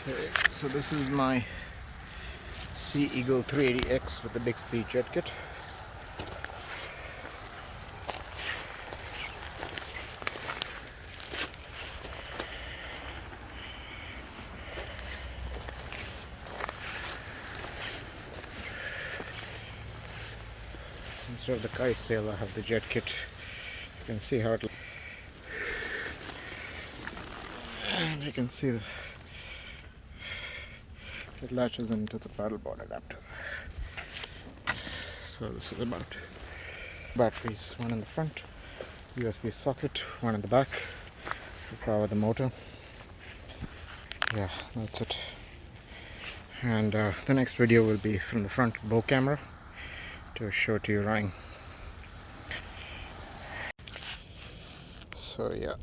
Okay, so this is my Sea Eagle 380X with the Bixpy Jet Kit. Instead of the kite sail, I have the jet kit. You can see how it looks. And you can see it latches into the paddleboard adapter. So this is about batteries, one in the front, USB socket, one in the back to power the motor. Yeah, that's it. And the next video will be from the front bow camera to show to you running. So yeah,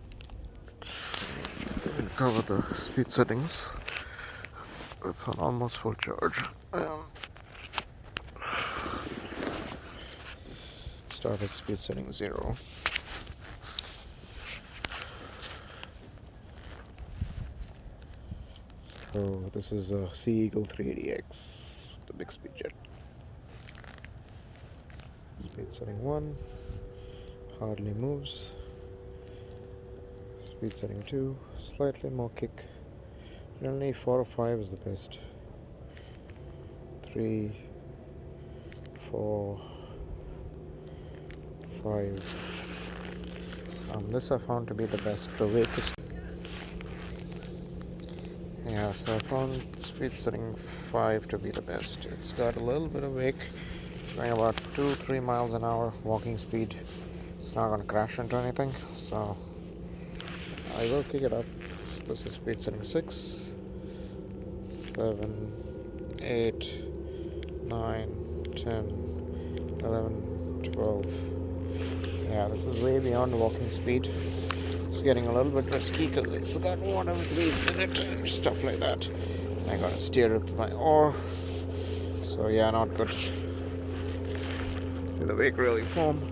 we'll cover the speed settings. It's on almost full charge. Started speed setting 0. So this is a Sea Eagle 380X, the Bixpy Jet. Speed setting 1, hardly moves. Speed setting 2, slightly more kick. Generally 4 or 5 is the best. 3, 4, 5. This I found to be the best. The wake is. Yeah, so I found speed setting 5 to be the best. It's got a little bit of wake, going about 2-3 miles an hour walking speed. It's not going to crash into anything, so I will kick it up. This is speed setting 6, 7, 8, 9, 10, 11, 12. Yeah, this is way beyond walking speed. It's getting a little bit risky because it's got water with weeds in it and stuff like that. I gotta steer it with my oar. So yeah, not good. See the wake really form.